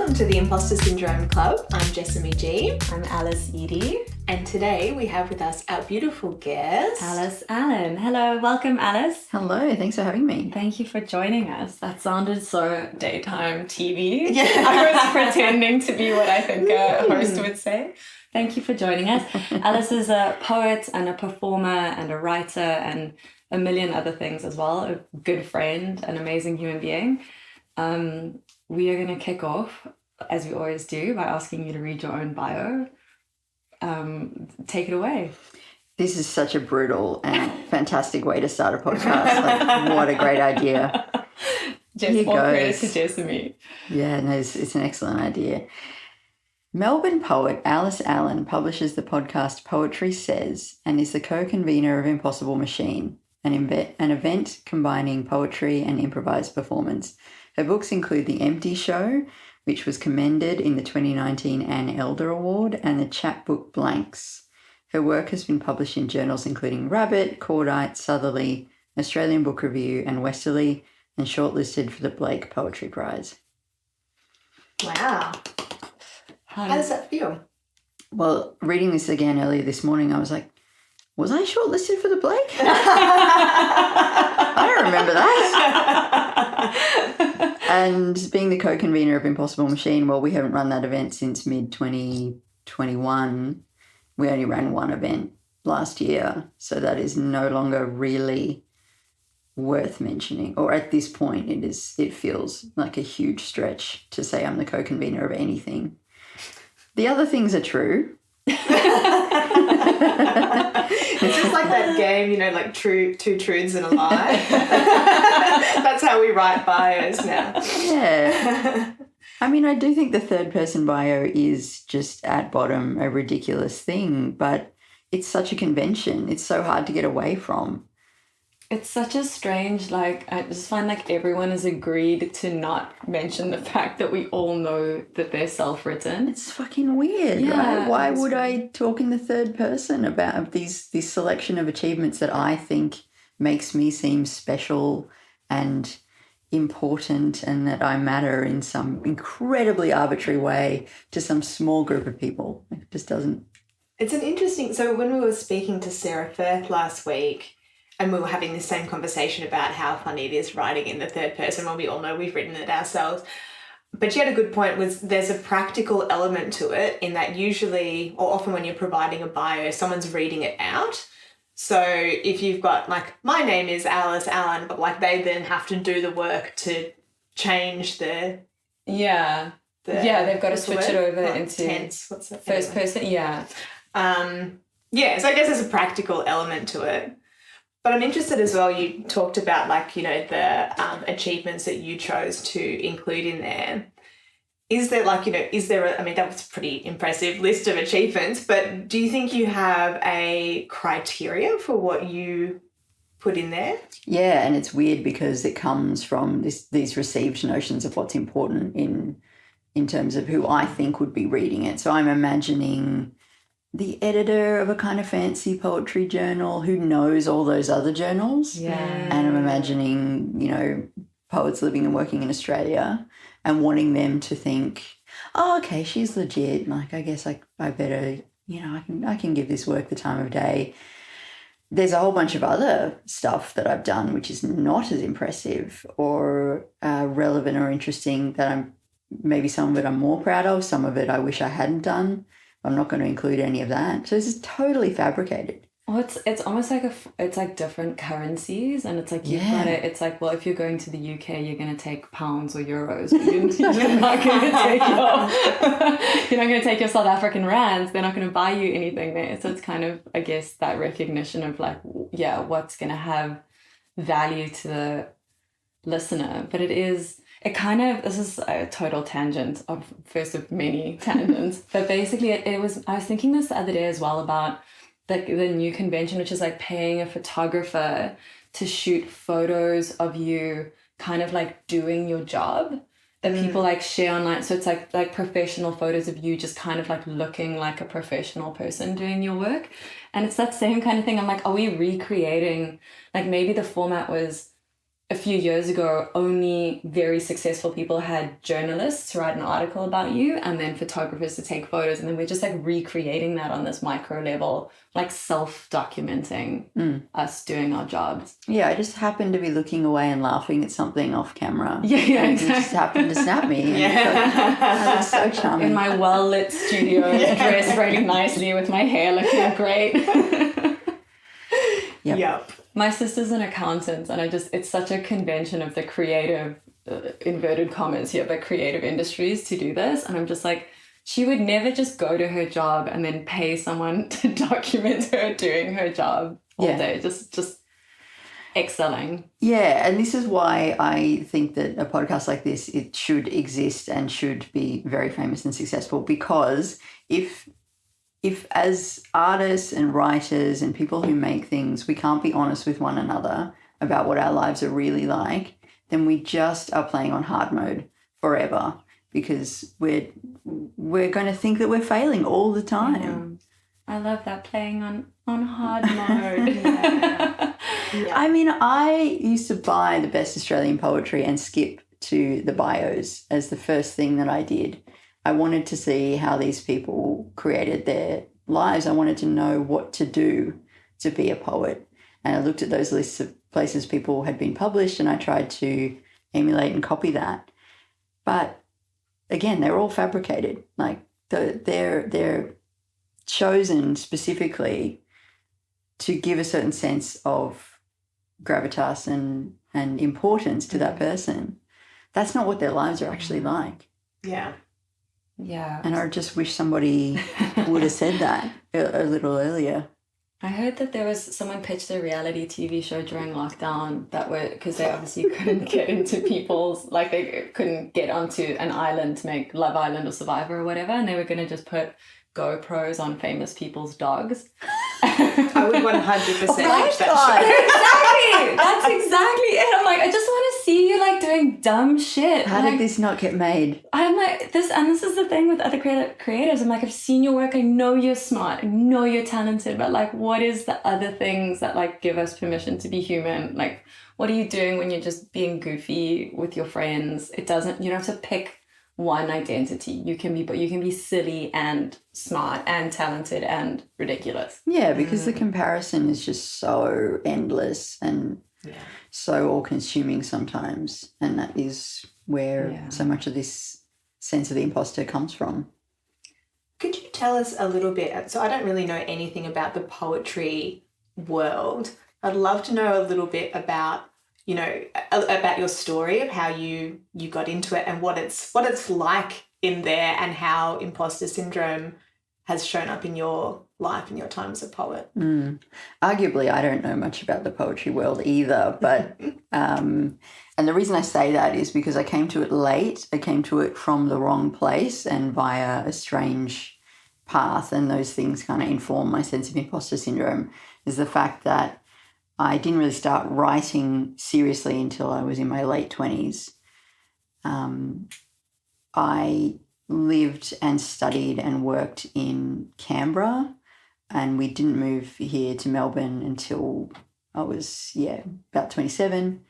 Welcome to the Imposter Syndrome Club. I'm Jessamy G. I'm Alice Edie. And today we have with us our beautiful guest, Alice Allan. Hello, welcome Alice. Hello, thanks for having me. Thank you for joining us. That sounded so daytime TV. Yeah. I was pretending to be what I think a host would say. Thank you for joining us. Alice is a poet and a performer and a writer and a million other things as well. A good friend, an amazing human being. We are going to kick off, as we always do, by asking you to read your own bio. Take it away. This is such a brutal and fantastic way to start a podcast. Like, what a great idea. All credit to Jessamy. Yeah, no, it's an excellent idea. Melbourne poet Alice Allan publishes the podcast Poetry Says and is the co-convener of Impossible Machine, an event combining poetry and improvised performance. Her books include The Empty Show, which was commended in the 2019 Anne Elder Award, and the chapbook Blanks. Her work has been published in journals including Rabbit, Cordite, Southerly, Australian Book Review and Westerly, and shortlisted for the Blake Poetry Prize. Wow. How does that feel? Well, reading this again earlier this morning, I was like, was I shortlisted for the Blake? I don't remember that. And being the co-convener of Impossible Machine, well, we haven't run that event since mid-2021. We only ran one event last year, so that is no longer really worth mentioning. Or at this point, it feels like a huge stretch to say I'm the co-convener of anything. The other things are true. It's just like that game, like two truths and a lie. That's how we write bios now. Yeah. I mean, I do think the third person bio is just at bottom a ridiculous thing, but it's such a convention. It's so hard to get away from. It's such a strange, I just find everyone has agreed to not mention the fact that we all know that they're self-written. It's fucking weird, right? Why would I talk in the third person about this selection of achievements that I think makes me seem special and important and that I matter in some incredibly arbitrary way to some small group of people? It just doesn't. It's an interesting... So when we were speaking to Sarah Firth last week, and we were having the same conversation about how funny it is writing in the third person when we all know we've written it ourselves. But she had a good point, was there's a practical element to it in that usually, or often when you're providing a bio, someone's reading it out. So if you've got my name is Alice Allan, but they then have to do the work to change the... Yeah. They've got to switch it over into tense. What's that? First person, yeah. So I guess there's a practical element to it. But I'm interested as well, you talked about the achievements that you chose to include in there. Is there that was a pretty impressive list of achievements, but do you think you have a criteria for what you put in there? Yeah, and it's weird because it comes from these received notions of what's important in terms of who I think would be reading it. So I'm imagining the editor of a kind of fancy poetry journal who knows all those other journals. Yeah. And I'm imagining, poets living and working in Australia and wanting them to think, oh, okay, she's legit. I guess I better, I can give this work the time of day. There's a whole bunch of other stuff that I've done which is not as impressive or relevant or interesting that maybe some of it I'm more proud of, some of it I wish I hadn't done. I'm not going to include any of that. So this is totally fabricated. Well, it's almost it's different currencies, and it's you've got it. It's well, if you're going to the UK, you're going to take pounds or euros. But you're not going to take you're not going to take your South African rands. They're not going to buy you anything there. So it's kind of, I guess, that recognition of what's going to have value to the listener. But this is a total tangent of many tangents. But basically I was thinking this the other day as well about the new convention, which is paying a photographer to shoot photos of you kind of doing your job that people share online. So it's like professional photos of you just kind of looking like a professional person doing your work. And it's that same kind of thing. I'm are we recreating, maybe the format was a few years ago, only very successful people had journalists to write an article about you and then photographers to take photos. And then we're just like recreating that on this micro level, like self-documenting us doing our jobs. Yeah, I just happened to be looking away and laughing at something off camera. Yeah, and exactly. you just happened to snap me. That was so charming. In my well-lit studio, dressed really nicely with my hair looking great. Yep. My sister's an accountant, and it's such a convention of the creative, inverted commas here, but creative industries to do this. And I'm just like, she would never just go to her job and then pay someone to document her doing her job all day, just excelling. Yeah, and this is why I think that a podcast like this, it should exist and should be very famous and successful, because if as artists and writers and people who make things, we can't be honest with one another about what our lives are really like, then we just are playing on hard mode forever, because we're going to think that we're failing all the time. I love that, playing on hard mode. I mean, I used to buy the best Australian poetry and skip to the bios as the first thing that I did. I wanted to see how these people created their lives. I wanted to know what to do to be a poet. And I looked at those lists of places people had been published, and I tried to emulate and copy that. But again, they're all fabricated. Like they're chosen specifically to give a certain sense of gravitas and importance to that person. That's not what their lives are actually like. Yeah. Yeah. And I just wish somebody would have said that a little earlier. I heard that there was someone pitched a reality TV show during lockdown because they obviously couldn't get into they couldn't get onto an island to make Love Island or Survivor or whatever, and they were going to just put GoPros on famous people's dogs. I would 100% watch that Exactly. That's exactly it. I'm like, I just want to see you like doing dumb shit. How did this not get made? I'm like, this is the thing with other creatives. I'm like, I've seen your work. I know you're smart. I know you're talented. But like, what is the other things that like give us permission to be human? Like, what are you doing when you're just being goofy with your friends? You don't have to pick one identity. You can be silly and smart and talented and ridiculous. Yeah, because the comparison is just so endless and so all-consuming sometimes, and that is where so much of this sense of the imposter comes from. Could you tell us a little bit? So I don't really know anything about the poetry world. I'd love to know a little bit about about your story of how you got into it and what it's like in there, and how imposter syndrome has shown up in your life and your time as a poet. Arguably, I don't know much about the poetry world either, but and the reason I say that is because I came to it late. I came to it from the wrong place and via a strange path, and those things kind of inform my sense of imposter syndrome, is the fact that I didn't really start writing seriously until I was in my late 20s. I lived and studied and worked in Canberra, and we didn't move here to Melbourne until I was, about 27.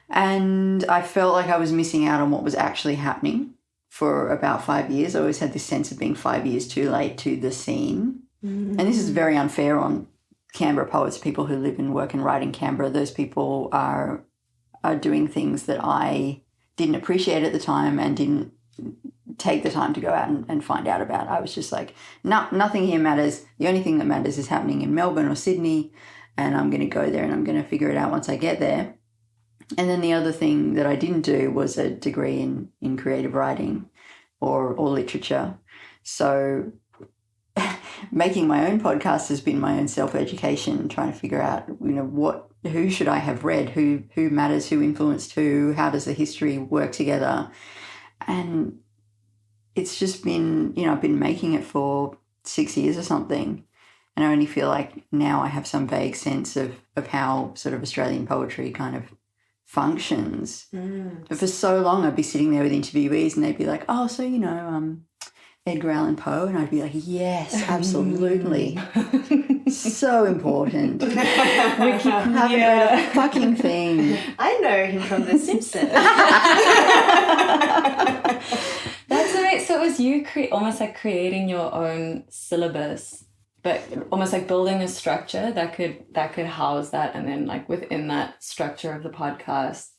And I felt like I was missing out on what was actually happening for about 5 years. I always had this sense of being 5 years too late to the scene. And this is very unfair on Canberra poets, people who live and work and write in Canberra. Those people are doing things that I didn't appreciate at the time and didn't take the time to go out and find out about. I was just like, nothing here matters. The only thing that matters is happening in Melbourne or Sydney, and I'm going to go there and I'm going to figure it out once I get there. And then the other thing that I didn't do was a degree in creative writing or literature. So making my own podcast has been my own self-education, trying to figure out, who should I have read, who matters, who influenced who, how does the history work together. And it's just been, I've been making it for 6 years or something, and I only feel like now I have some vague sense of how sort of Australian poetry kind of functions. But for so long I'd be sitting there with interviewees and they'd be like, oh, so Edgar Allan Poe, and I'd be like, yes, absolutely. So important. We haven't read Yeah. a fucking thing. I know him from The Simpsons. That's amazing. So it was you almost like creating your own syllabus, but almost like building a structure that could house that, and then like within that structure of the podcast,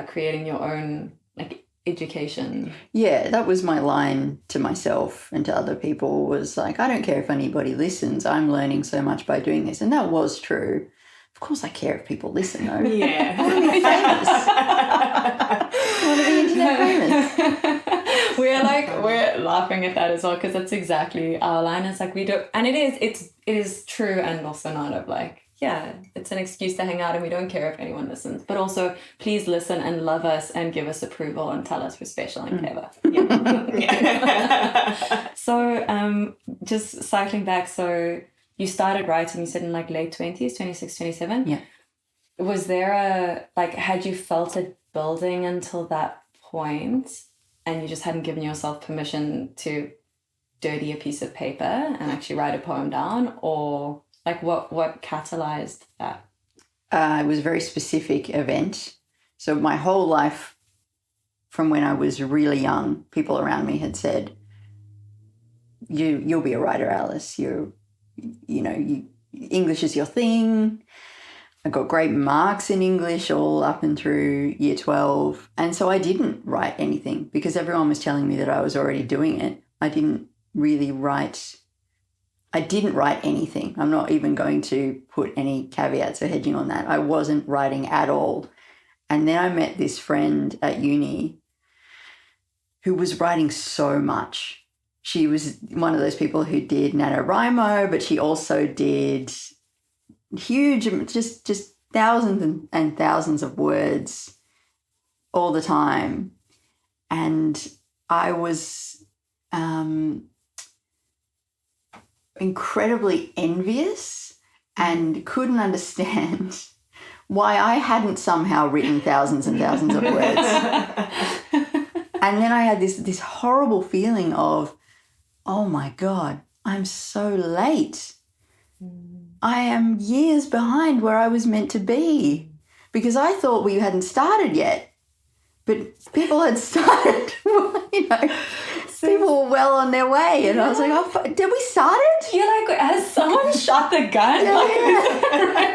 creating your own like education. Yeah, that was my line to myself and to other people, was like, I don't care if anybody listens. I'm learning so much by doing this. And that was true. Of course I care if people listen, though. Yeah. I want to be famous. I want to be internet famous. we're laughing at that as well, because that's exactly our line. Is like, we don't, and it is true, and also not of like, it's an excuse to hang out and we don't care if anyone listens, but also please listen and love us and give us approval and tell us we're special and clever. So just cycling back, so you started writing, you said in like late 20s, 26, 27. Yeah. Was there had you felt it building until that point, and you just hadn't given yourself permission to dirty a piece of paper and actually write a poem down, or like what catalyzed that? It was a very specific event. So my whole life, from when I was really young, people around me had said, you'll be a writer, Alice. English is your thing. I got great marks in English all up and through year 12. And so I didn't write anything because everyone was telling me that I was already doing it. I didn't write anything. I'm not even going to put any caveats or hedging on that. I wasn't writing at all. And then I met this friend at uni who was writing so much. She was one of those people who did NaNoWriMo, but she also did huge, just thousands and thousands of words all the time. And I was incredibly envious and couldn't understand why I hadn't somehow written thousands and thousands of words. And then I had this horrible feeling of, oh my God, I'm so late. I am years behind where I was meant to be, because I thought we hadn't started yet, but people had started, people were well on their way. And I was like, oh, did we start it? You're like, has someone shot the gun?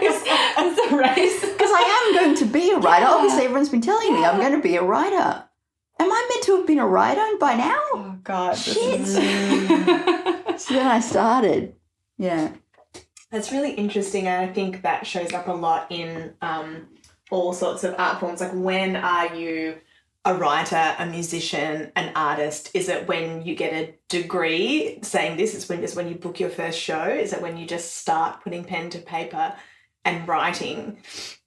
It's a race. Because I am going to be a writer. Yeah. Obviously, everyone's been telling me I'm going to be a writer. Am I meant to have been a writer by now? Oh, God. Shit. So then I started. Yeah. That's really interesting, and I think that shows up a lot in all sorts of art forms. Like, when are you a writer, a musician, an artist? Is it when you get a degree saying this? Is when you book your first show? Is it when you just start putting pen to paper and writing?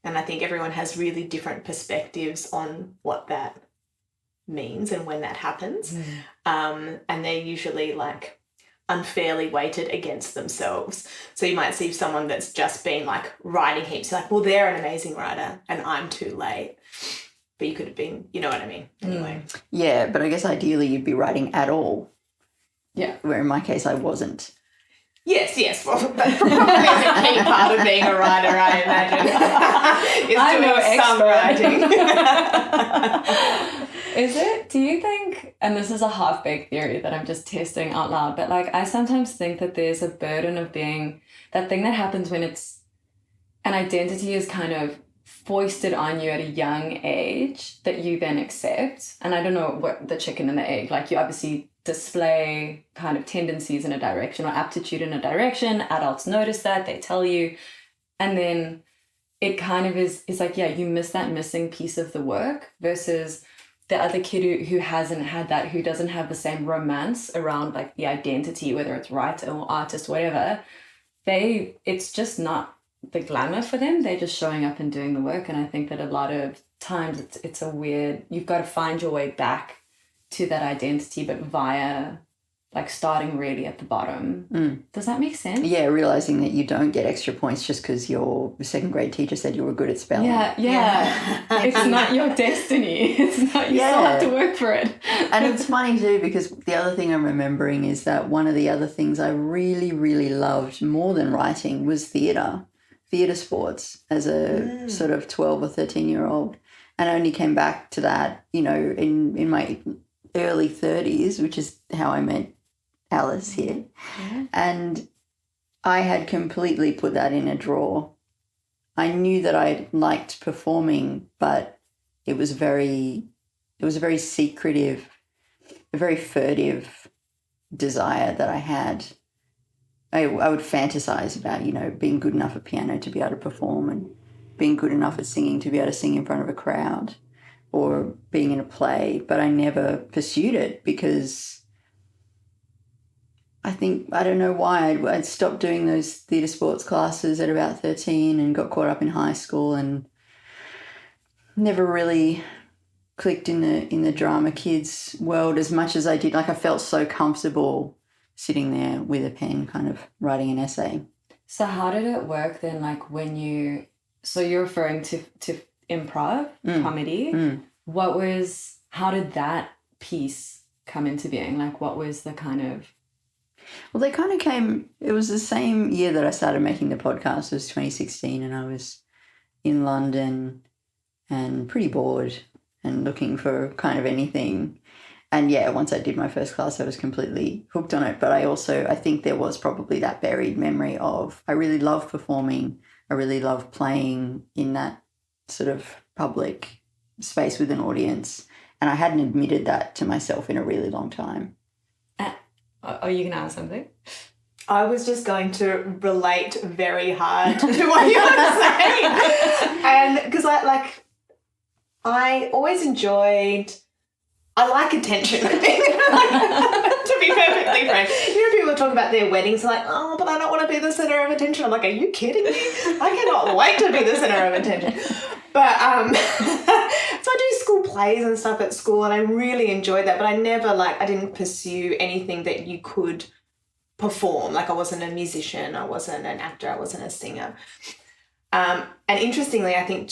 And I think everyone has really different perspectives on what that means and when that happens. And they're usually like unfairly weighted against themselves. So you might see someone that's just been like writing heaps, like, well, they're an amazing writer and I'm too late. But you could have been, you know what I mean? Anyway. Yeah, but I guess ideally you'd be writing at all. Yeah. Where in my case I wasn't. Yes. Well, that probably is a key part of being a writer, I imagine. Is I'm doing no some writing. Is it? Do you think, and this is a half-baked theory that I'm just testing out loud, but like I sometimes think that there's a burden of being that thing that happens when it's an identity is kind of foisted on you at a young age that you then accept. And I don't know what the chicken and the egg, like you obviously display kind of tendencies in a direction or aptitude in a direction. Adults notice that, they tell you, and then it kind of is like, yeah, you miss that missing piece of the work versus the other kid who hasn't had that, who doesn't have the same romance around like the identity, whether it's writer or artist, whatever, it's just not the glamour for them. They're just showing up and doing the work. And I think that a lot of times it's a weird, you've got to find your way back to that identity, but via like starting really at the bottom. Does that make sense? Yeah, realizing that you don't get extra points just because your second grade teacher said you were good at spelling. Yeah. It's not your destiny. It's not, you still have to work for it. And it's funny too, because the other thing I'm remembering is that one of the other things I really, really loved more than writing was theatre sports as a sort of 12 or 13-year-old. And I only came back to that, you know, in my early 30s, which is how I met Alice here. And I had completely put that in a drawer. I knew that I liked performing, but it was a very secretive, a very furtive desire that I had. I would fantasize about, you know, being good enough at piano to be able to perform, and being good enough at singing to be able to sing in front of a crowd, or being in a play, but I never pursued it because I don't know why, I'd stopped doing those theatre sports classes at about 13 and got caught up in high school and never really clicked in the drama kids world as much as I did. Like, I felt so comfortable sitting there with a pen kind of writing an essay. So how did it work then, like when you're referring to improv, comedy. How did that piece come into being? Like, what was the kind of... Well, they kind of came, it was the same year that I started making the podcast. It was 2016, and I was in London and pretty bored and looking for kind of anything. And yeah, once I did my first class, I was completely hooked on it. But I think there was probably that buried memory of, I really love performing. I really love playing in that sort of public space with an audience. And I hadn't admitted that to myself in a really long time. Are you going to ask something? I was just going to relate very hard to what you were saying. And because I always enjoyed, I like attention, I think, to be perfectly frank. You know, people talk about their weddings like, oh, but I don't want to be the centre of attention. I'm like, are you kidding me? I cannot wait to be the centre of attention. But so I do school plays and stuff at school, and I really enjoyed that, but I never, I didn't pursue anything that you could perform. Like, I wasn't a musician, I wasn't an actor, I wasn't a singer. And interestingly, I think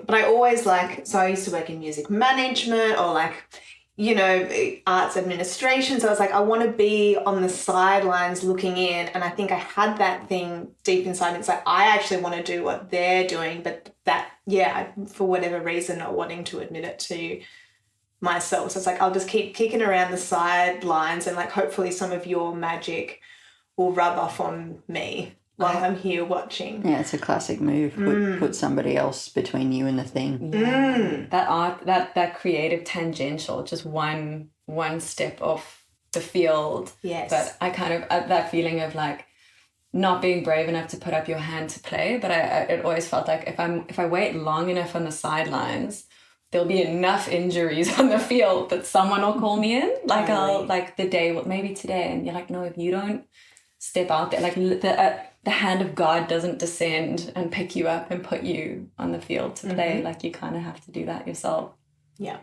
but I always so I used to work in music management or arts administration. So I was like, I want to be on the sidelines looking in. And I think I had that thing deep inside. It's like, I actually want to do what they're doing, but for whatever reason, not wanting to admit it to myself. So it's like, I'll just keep kicking around the sidelines and hopefully some of your magic will rub off on me while I'm here watching. Yeah, it's a classic move. Put somebody else between you and the thing. That art, that creative tangential, just one step off the field. Yes. But I kind of, that feeling of not being brave enough to put up your hand to play, but it always felt like if I wait long enough on the sidelines, there'll be enough injuries on the field that someone will call me in. The day, maybe today, and you're like, no, if you don't step out there, the hand of God doesn't descend and pick you up and put you on the field to play. You kind of have to do that yourself. Yeah.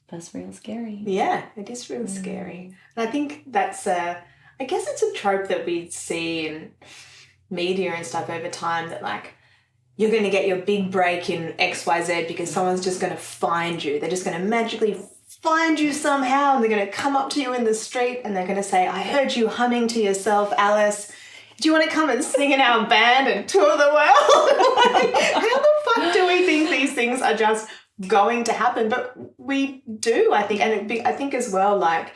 That's real scary. Yeah, it is real scary. And I think that's I guess it's a trope that we see in media and stuff over time, that you're going to get your big break in XYZ because someone's just going to find you. They're just going to magically find you somehow, and they're going to come up to you in the street and they're going to say, I heard you humming to yourself, Alice. Do you want to come and sing in our band and tour the world? How the fuck do we think these things are just going to happen? But we do, I think. And I think as well, and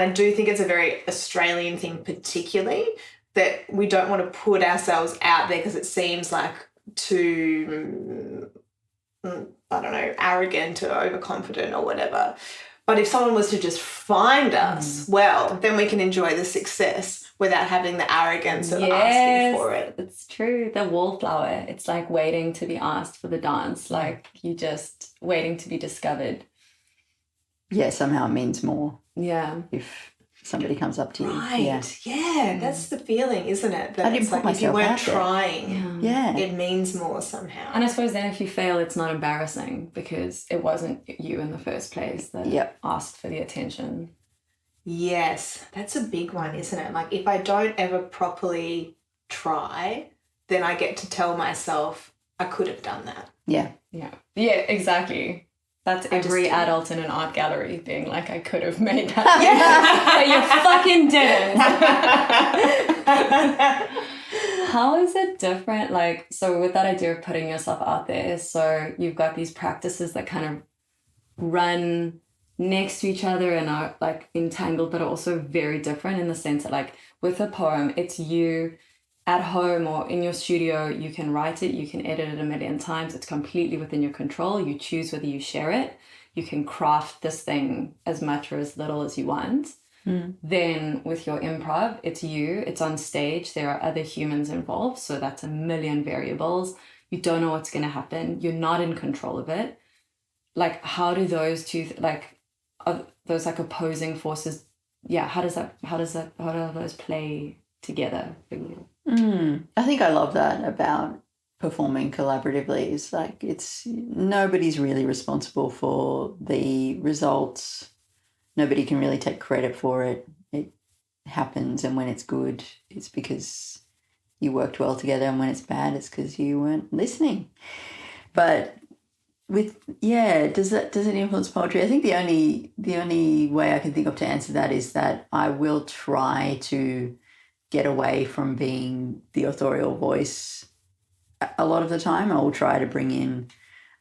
I do think it's a very Australian thing particularly, that we don't want to put ourselves out there because it seems too, I don't know, arrogant or overconfident or whatever. But if someone was to just find us, well, then we can enjoy the success without having the arrogance of asking for it. It's true. The wallflower, it's like waiting to be asked for the dance, you just waiting to be discovered. Yeah, somehow it means more. Yeah. If somebody comes up to you. Right. Yeah, that's the feeling, isn't it? That I didn't put if you myself weren't out there. trying, Yeah. it means more somehow. And I suppose then if you fail, it's not embarrassing because it wasn't you in the first place that asked for the attention. Yes, that's a big one, isn't it? Like if I don't ever properly try, then I get to tell myself I could have done that. Yeah. Yeah, exactly. That's every adult in an art gallery being like, I could have made that. But you fucking didn't. How is it different? Like, so with that idea of putting yourself out there, so you've got these practices that kind of run next to each other and are like entangled, but are also very different in the sense that like with a poem, it's you at home or in your studio, you can write it, you can edit it a million times. It's completely within your control. You choose whether you share it. You can craft this thing as much or as little as you want. Then with your improv, it's you, it's on stage. There are other humans involved. So that's a million variables. You don't know what's going to happen. You're not in control of it. Like, how do those two, are those like opposing forces? Yeah. How do those play together for you? I think I love that about performing collaboratively. It's like nobody's really responsible for the results. Nobody can really take credit for it. It happens, and when it's good, it's because you worked well together, and when it's bad, it's because you weren't listening. But does it influence poetry? I think the only way I can think of to answer that is that I will try to get away from being the authorial voice a lot of the time. I will try to bring in,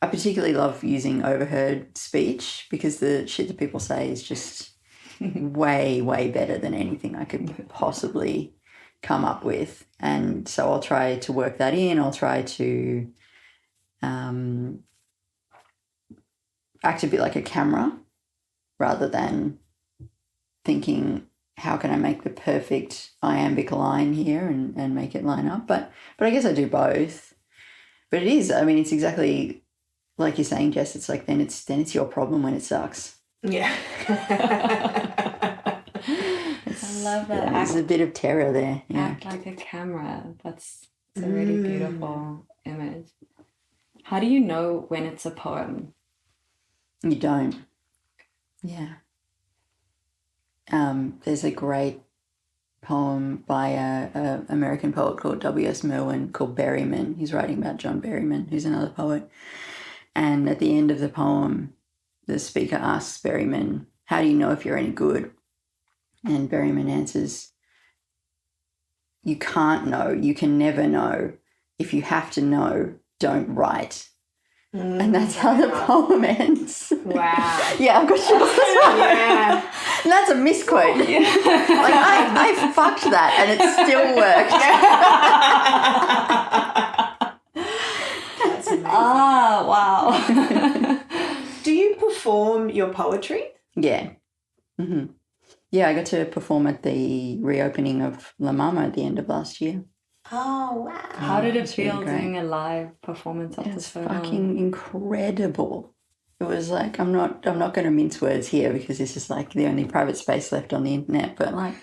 I particularly love using overheard speech because the shit that people say is just way, way better than anything I could possibly come up with. And so I'll try to work that in. I'll try to act a bit like a camera rather than thinking, how can I make the perfect iambic line here and make it line up? But I guess I do both. But it is, I mean, it's exactly like you're saying, Jess, it's like then it's your problem when it sucks. Yeah. I love that. There's a bit of terror there. Yeah. Act like a camera. That's a really beautiful image. How do you know when it's a poem? You don't. Yeah. There's a great poem by a American poet called W S Merwin called Berryman. He's writing about John Berryman, who's another poet. And at the end of the poem, the speaker asks Berryman, how do you know if you're any good? And Berryman answers, you can't know. You can never know. If you have to know, don't write. And that's how the poem ends. Wow. Yeah, I've got chills. Yeah. And that's a misquote. Like I fucked that and it still worked. That's amazing. Wow. Do you perform your poetry? Yeah. Mm-hmm. Yeah, I got to perform at the reopening of La Mama at the end of last year. Oh, wow. How did it It's really feel great. doing a live performance of It's this so fucking incredible. It was like, I'm not going to mince words here because this is like the only private space left on the internet, but like,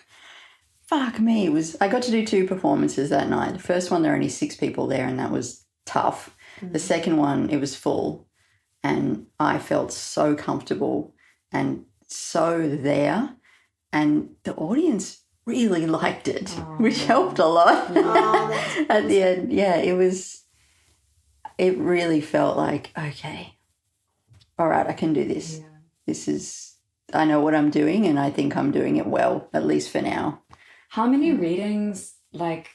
fuck me. I got to do 2 performances that night. The first one, there were only 6 people there and that was tough. The second one, it was full and I felt so comfortable and so there, and the audience really liked it, which helped a lot. At the end, yeah, it really felt like, okay, all right, I can do this. Yeah. I know what I'm doing and I think I'm doing it well, at least for now. How many readings, like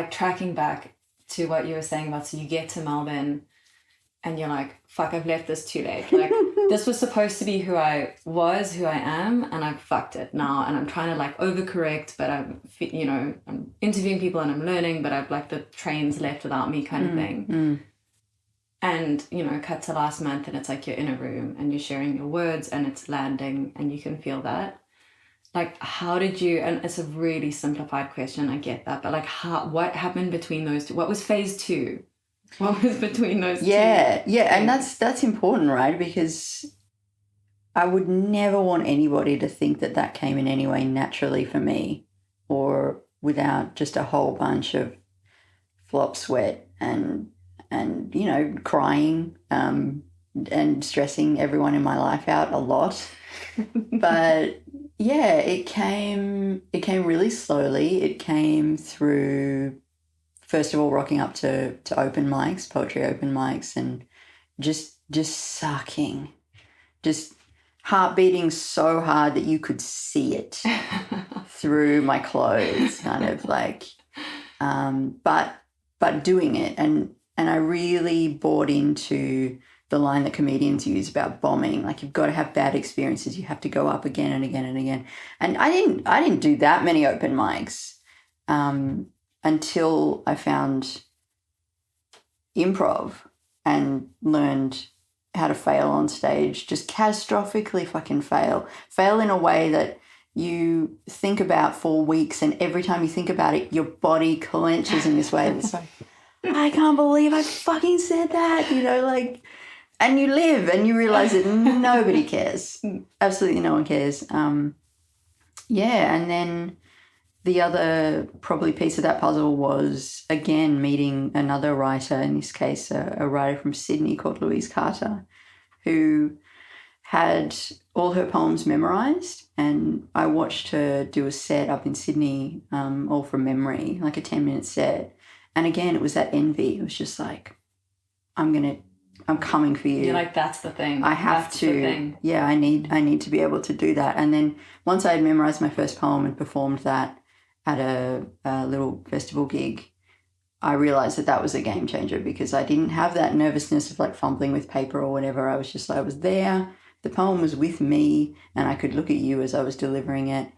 tracking back to what you were saying about, so you get to Melbourne and you're like, fuck, I've left this too late. Like, this was supposed to be who I was, who I am, and I've fucked it now. And I'm trying to like overcorrect, but I'm interviewing people and I'm learning, but I've like the train's left without me kind of thing. And, cut to last month and it's like you're in a room and you're sharing your words and it's landing and you can feel that. Like, how did you, and it's a really simplified question, I get that, but like what happened between those two? What was phase 2? What was between those two? Yeah, and that's important, right? Because I would never want anybody to think that came in any way naturally for me or without just a whole bunch of flop sweat and crying and stressing everyone in my life out a lot. But Yeah, it came really slowly. It came through, first of all, rocking up to open mics, poetry open mics, and just sucking, just heart beating so hard that you could see it through my clothes, kind of like, but doing it, and I really bought into the line that comedians use about bombing. Like, you've got to have bad experiences. You have to go up again and again and again. And I didn't do that many open mics until I found improv and learned how to fail on stage, just catastrophically fucking fail in a way that you think about for weeks, and every time you think about it, your body clenches in this way. It's like, I can't believe I fucking said that, like, and you live and you realize that nobody cares. Absolutely no one cares. And then the other probably piece of that puzzle was, again, meeting another writer, in this case a writer from Sydney called Louise Carter, who had all her poems memorised, and I watched her do a set up in Sydney, all from memory, like a 10-minute set. And again, it was that envy. It was just like, I'm coming for you. You're like, that's the thing. I have to. Yeah, I need to be able to do that. And then once I had memorised my first poem and performed that at a little festival gig, I realised that was a game changer, because I didn't have that nervousness of like fumbling with paper or whatever. I was just like, I was there. The poem was with me, and I could look at you as I was delivering it.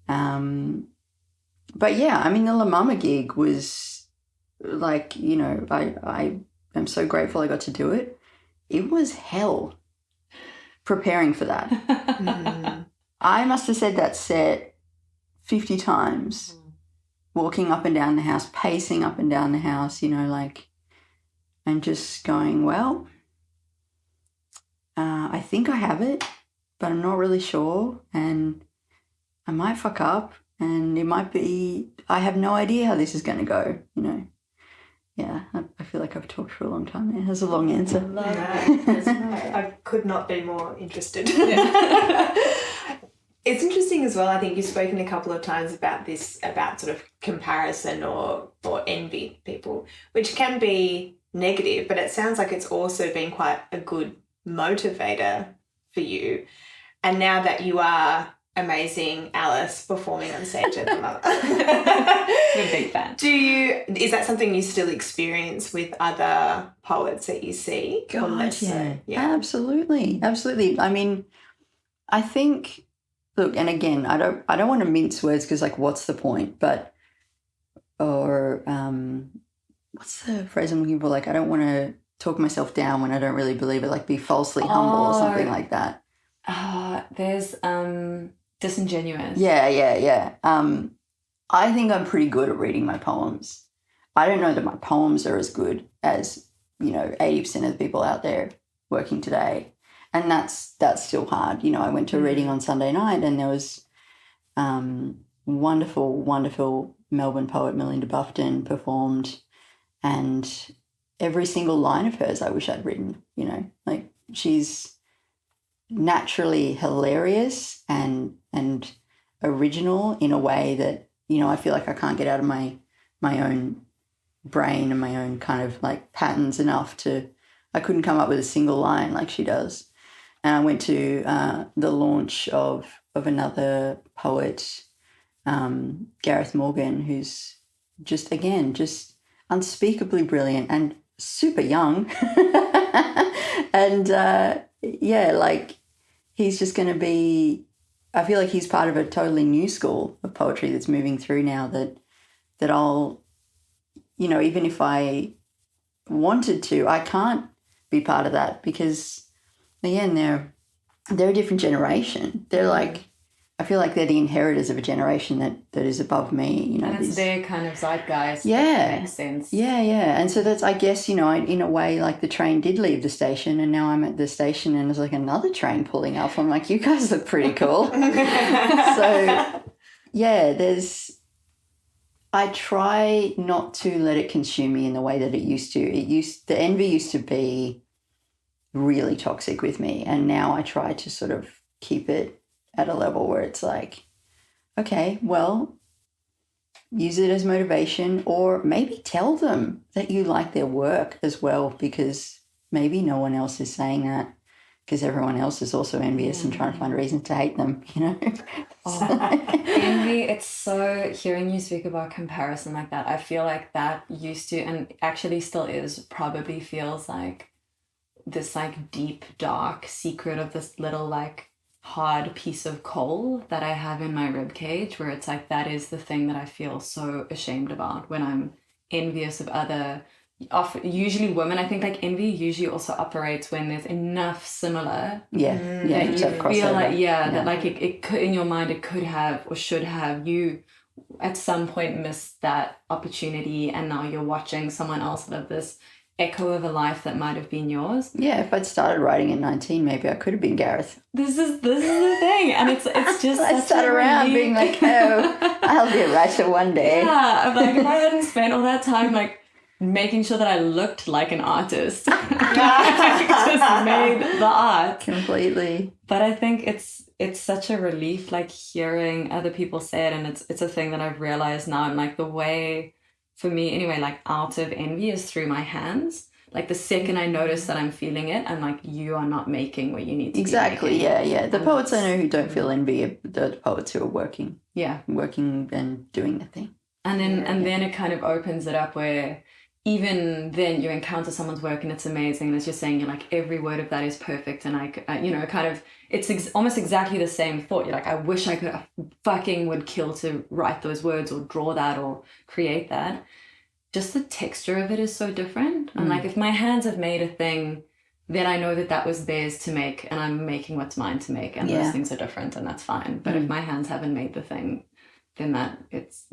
But yeah, I mean, the La Mama gig was like, I am so grateful I got to do it. It was hell preparing for that. I must have said that set 50 times, walking up and down the house, pacing up and down the house, and just going, well, I think I have it, but I'm not really sure, and I might fuck up, and it might be, I have no idea how this is going to go, Yeah, I feel like I've talked for a long time there. That's a long answer. I could not be more interested. It's interesting as well. I think you've spoken a couple of times about this, about sort of comparison or envy people, which can be negative, but it sounds like it's also been quite a good motivator for you. And now that you are amazing Alice performing on stage at the moment, I'm a big fan. Is that something you still experience with other poets that you see? God, yeah. Absolutely. I mean, I think, look, and again, I don't want to mince words, because like, what's the point? But, or what's the phrase I'm looking for? Like, I don't want to talk myself down when I don't really believe it, like be falsely humble or something like that. There's disingenuous. Yeah. I think I'm pretty good at reading my poems. I don't know that my poems are as good as, 80% of the people out there working today. And that's still hard. I went to a reading on Sunday night, and there was wonderful, wonderful Melbourne poet Melinda Bufton performed, and every single line of hers I wish I'd written, like, she's naturally hilarious and original in a way that, I feel like I can't get out of my own brain and my own kind of like patterns enough I couldn't come up with a single line like she does. And I went to the launch of another poet, Gareth Morgan, who's just unspeakably brilliant and super young. And like, he's just going to be, I feel like he's part of a totally new school of poetry that's moving through now that I'll, even if I wanted to, I can't be part of that, because again, they're a different generation. They're like, I feel like they're the inheritors of a generation that is above me, And it's their kind of zeitgeist. Yeah. That makes sense. Yeah. And so that's, I guess, in a way, like, the train did leave the station, and now I'm at the station and there's like another train pulling up. I'm like, you guys look pretty cool. So yeah, I try not to let it consume me in the way that it used to. The envy used to be really toxic with me, and now I try to sort of keep it at a level where it's like, okay, well, use it as motivation, or maybe tell them that you like their work as well, because maybe no one else is saying that, because everyone else is also envious and trying to find reasons to hate them, you know? Envy, it's so, hearing you speak about comparison like that, I feel like that used to, and actually still is, probably feels like this like deep, dark secret of this little like hard piece of coal that I have in my rib cage, where it's like that is the thing that I feel so ashamed about when I'm envious of other, usually women. I think like envy usually also operates when there's enough similar Yeah, that you so feel like crossover. that like it could, in your mind, it could have or should have, you at some point missed that opportunity, and now you're watching someone else live this echo of a life that might have been yours. Yeah, if I'd started writing at 19, maybe I could have been Gareth. This is the thing, and it's just I sat around being like, oh, I'll be a writer one day. Yeah, I'm like, if I hadn't spent all that time like making sure that I looked like an artist, I just made the art Completely. But I think it's such a relief, like hearing other people say it, and it's a thing that I've realized now. And like the way, for me anyway, like out of envy is through my hands. Like the second I notice that I'm feeling it, I'm like, you are not making what you need to Exactly, be making. yeah. The poets I know who don't feel envy are the poets who are working and doing the thing. And then it kind of opens it up where even then you encounter someone's work and it's amazing, and as you're saying, you're like, every word of that is perfect, and kind of it's almost exactly the same thought. You're like, I wish I could, fucking would kill to write those words or draw that or create that. Just the texture of it is so different. And like, if my hands have made a thing, then I know that was theirs to make, and I'm making what's mine to make, and those things are different, and that's fine. But if my hands haven't made the thing, then that it's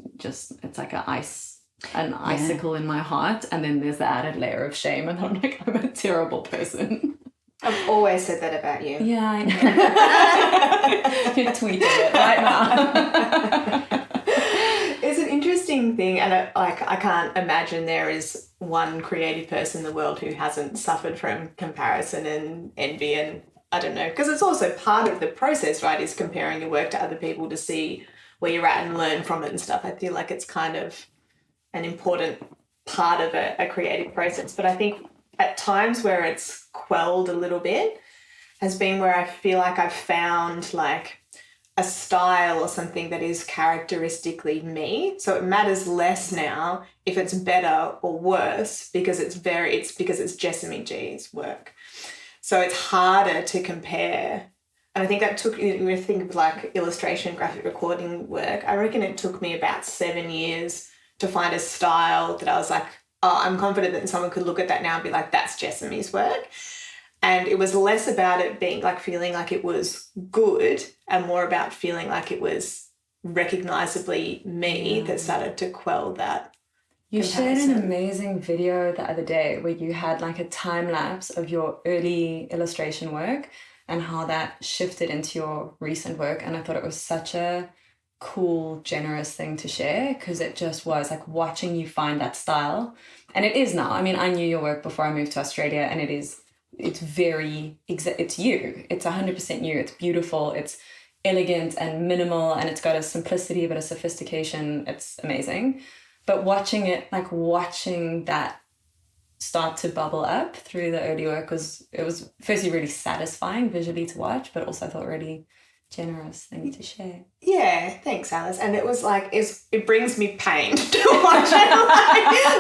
like an icicle in my heart, and then there's the added layer of shame, and I'm like, I'm a terrible person. I've always said that about you. Yeah, I know. You're tweeting it right now. It's an interesting thing, and I can't imagine there is one creative person in the world who hasn't suffered from comparison and envy, and I don't know, because it's also part of the process, right, is comparing your work to other people to see where you're at and learn from it and stuff. I feel like it's kind of an important part of a creative process. But I think at times where it's quelled a little bit has been where I feel like I've found like a style or something that is characteristically me. So it matters less now if it's better or worse because it's Jessamy G's work. So it's harder to compare. And I think that took, when you think of like illustration, graphic recording work, I reckon it took me about 7 years to find a style that I was like, oh, I'm confident that someone could look at that now and be like, that's Jessamy's work. And it was less about it being like feeling like it was good and more about feeling like it was recognisably me that started to quell that. You shared an amazing video the other day where you had like a time lapse of your early illustration work and how that shifted into your recent work. And I thought it was such a cool, generous thing to share, because it just was like watching you find that style. And it is now. I mean, I knew your work before I moved to Australia, and it's very, it's you. It's 100% you. It's beautiful. It's elegant and minimal, and it's got a simplicity but a sophistication. It's amazing. But watching that start to bubble up through the early work was firstly really satisfying visually to watch, but also I thought really generous thing to share. Yeah, thanks, Alice. And it was like, it brings me pain to watch it.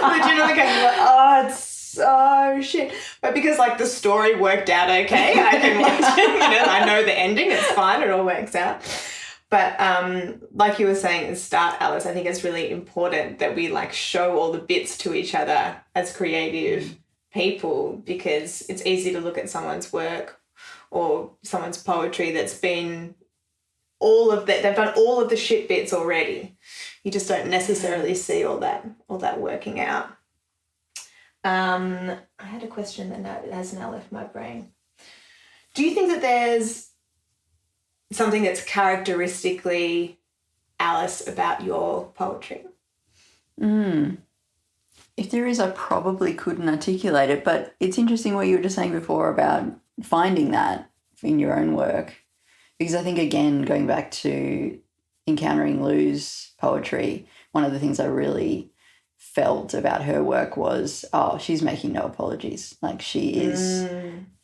Legitimately, like, oh, it's so shit. But because like the story worked out okay, I can watch it. I know the ending. It's fine. It all works out. But like you were saying at the start, Alice, I think it's really important that we like show all the bits to each other as creative people, because it's easy to look at someone's work or someone's poetry that's been they've done all of the shit bits already. You just don't necessarily see all that working out. I had a question that has now left my brain. Do you think that there's something that's characteristically Alice about your poetry? If there is, I probably couldn't articulate it, but it's interesting what you were just saying before about finding that in your own work. Because I think, again, going back to encountering Lou's poetry, one of the things I really felt about her work was, she's making no apologies. Like she's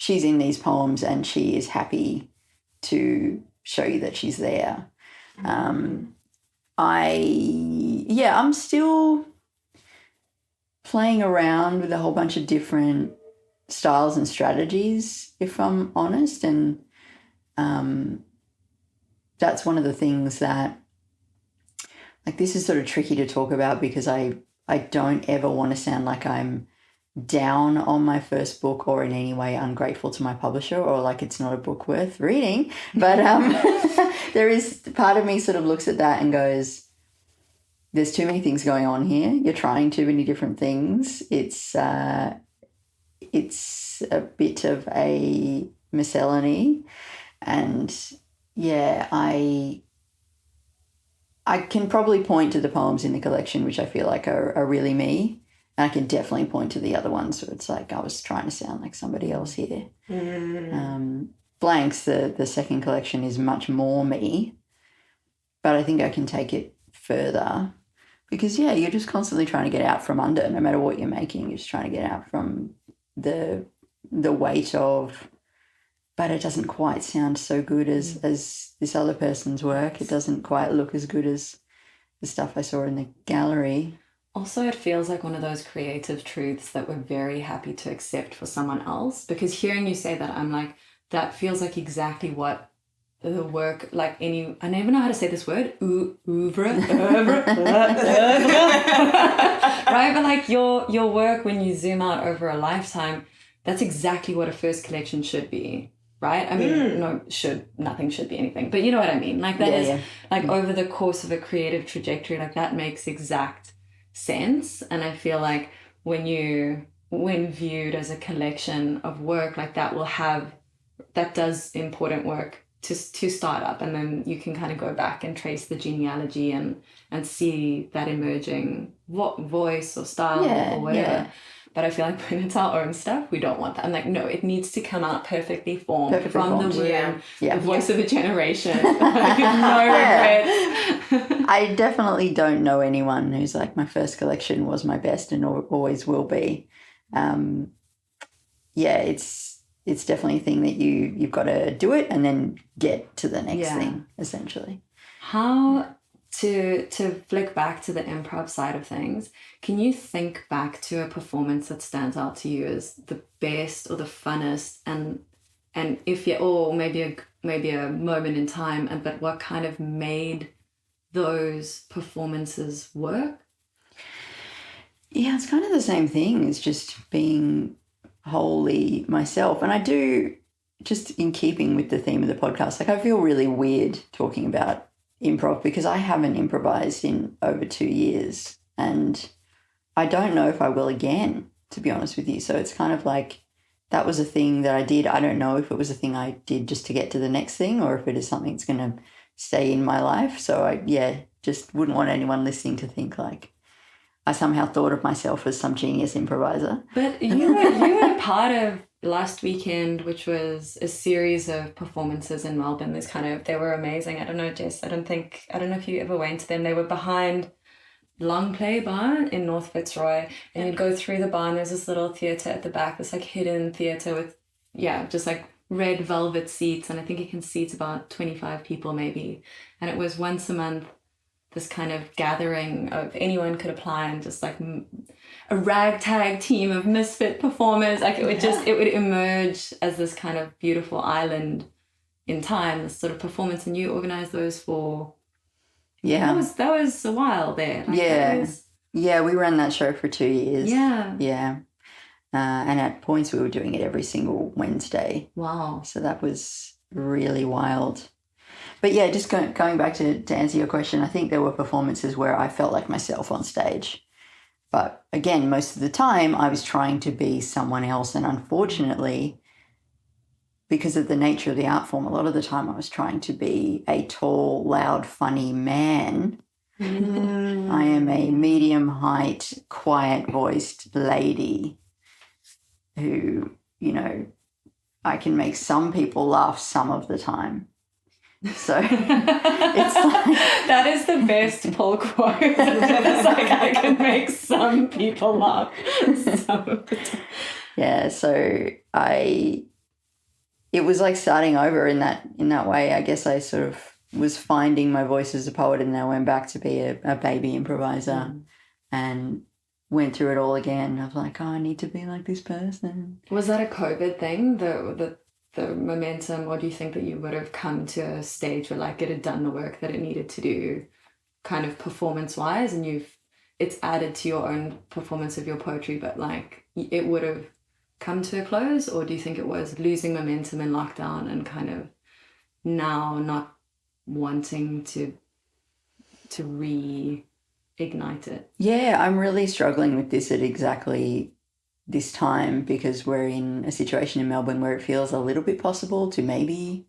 in these poems and she is happy to show you that she's there. I'm still playing around with a whole bunch of different styles and strategies, if I'm honest, and that's one of the things that, like, this is sort of tricky to talk about because I don't ever want to sound like I'm down on my first book or in any way ungrateful to my publisher or like it's not a book worth reading. But there is part of me sort of looks at that and goes, there's too many things going on here. You're trying too many different things. It's a bit of a miscellany. And yeah, I can probably point to the poems in the collection which I feel like are really me. And I can definitely point to the other ones where it's like I was trying to sound like somebody else here. Blanks, the second collection, is much more me. But I think I can take it further because, yeah, you're just constantly trying to get out from under, no matter what you're making. You're just trying to get out from the weight of, but it doesn't quite sound so good as this other person's work. It doesn't quite look as good as the stuff I saw in the gallery. Also, it feels like one of those creative truths that we're very happy to accept for someone else, because hearing you say that, I'm like, that feels like exactly what the work, like I never know how to say this word, oeuvre, right? But like your work, when you zoom out over a lifetime, that's exactly what a first collection should be, right? I mean, nothing should be anything, but you know what I mean? Like that is like over the course of a creative trajectory, like that makes exact sense. And I feel like when viewed as a collection of work, like that does important work to start up, and then you can kind of go back and trace the genealogy and see that emerging voice or style or whatever. But I feel like when it's our own stuff, we don't want that. I'm like, no, it needs to come out perfectly formed the womb, the voice of a generation. No regrets. I definitely don't know anyone who's like, my first collection was my best and always will be. It's definitely a thing that you've got to do it and then get to the next thing, essentially. How to flick back to the improv side of things, can you think back to a performance that stands out to you as the best or the funnest, and if you, or maybe a moment in time, but what kind of made those performances work? Yeah, it's kind of the same thing. It's just being wholly myself. And I do, just in keeping with the theme of the podcast, like I feel really weird talking about improv because I haven't improvised in over 2 years and I don't know if I will again, to be honest with you. So it's kind of like that was a thing that I did. I don't know if it was a thing I did just to get to the next thing or if it is something that's going to stay in my life. So I just wouldn't want anyone listening to think like I somehow thought of myself as some genius improviser. But you were part of last weekend, which was a series of performances in Melbourne. They were amazing. I don't know, Jess, I don't know if you ever went to them. They were behind Long Play Bar in North Fitzroy, and you'd go through the bar and there's this little theatre at the back, this like hidden theatre with, just like red velvet seats, and I think it can seat about 25 people maybe. And it was once a month, this kind of gathering of anyone could apply, and just like a ragtag team of misfit performers. Like it would emerge as this kind of beautiful island in time, this sort of performance. And you organized those for, that was a while there. Like we ran that show for 2 years. Yeah. And at points we were doing it every single Wednesday. Wow. So that was really wild. But yeah, just going back to answer your question, I think there were performances where I felt like myself on stage. But again, most of the time I was trying to be someone else. And unfortunately, because of the nature of the art form, a lot of the time I was trying to be a tall, loud, funny man. I am a medium height, quiet voiced lady who, I can make some people laugh some of the time. So it's like, that is the best pull quote. It's like I can make some people laugh. Yeah, so it was like starting over in that way. I guess I sort of was finding my voice as a poet, and then I went back to be a baby improviser and went through it all again. I was like, oh, I need to be like this person. Was that a COVID thing, the momentum, or do you think that you would have come to a stage where like it had done the work that it needed to do kind of performance-wise, and it's added to your own performance of your poetry, but like it would have come to a close? Or do you think it was losing momentum in lockdown and kind of now not wanting to reignite it? Yeah, I'm really struggling with this at exactly this time, because we're in a situation in Melbourne where it feels a little bit possible to maybe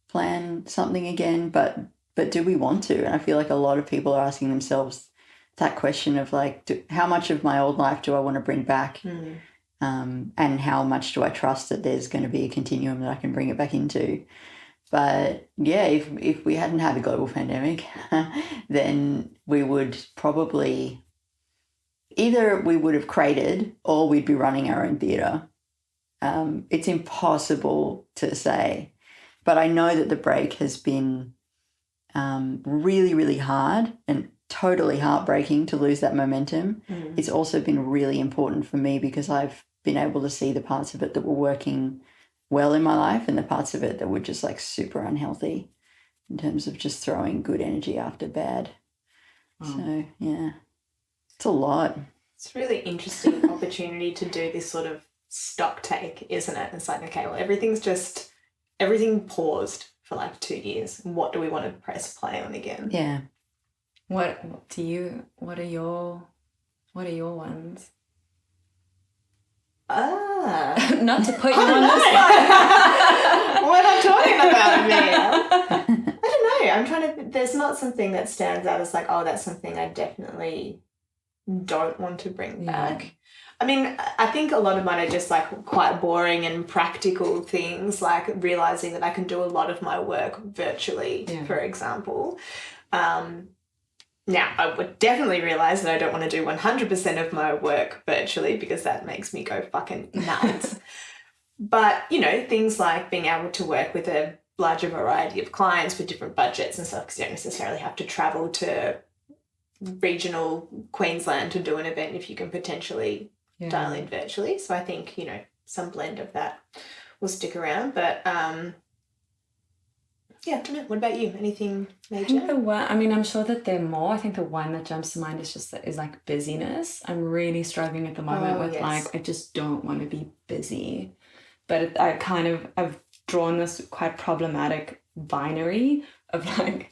plan something again, but do we want to? And I feel like a lot of people are asking themselves that question of like, how much of my old life do I want to bring back? And how much do I trust that there's going to be a continuum that I can bring it back into? But yeah, if we hadn't had a global pandemic, then we would probably either we would have created or we'd be running our own theatre. It's impossible to say, but I know that the break has been really, really hard and totally heartbreaking to lose that momentum. It's also been really important for me because I've been able to see the parts of it that were working well in my life and the parts of it that were just like super unhealthy in terms of just throwing good energy after bad. So yeah, it's a lot. It's a really interesting opportunity to do this sort of stock take, isn't it? It's like, okay, well, everything paused for like 2 years. What do we want to press play on again? Yeah. What are your ones? Not to put you on the spot. What am I talking about there? I don't know. I'm trying to. There's not something that stands out as like, oh, that's something I definitely don't want to bring back. I mean, I think a lot of mine are just like quite boring and practical things, like realizing that I can do a lot of my work virtually, for example. Now, I would definitely realise that I don't want to do 100% of my work virtually because that makes me go fucking nuts. But, you know, things like being able to work with a larger variety of clients with different budgets and stuff, because you don't necessarily have to travel to regional Queensland to do an event if you can potentially dial in virtually. So I think, you know, some blend of that will stick around. But yeah, I don't know. What about you? Anything major? I'm sure that there are more. I think the one that jumps to mind is like busyness. I'm really struggling at the moment with like, I just don't want to be busy. But I've drawn this quite problematic binary of like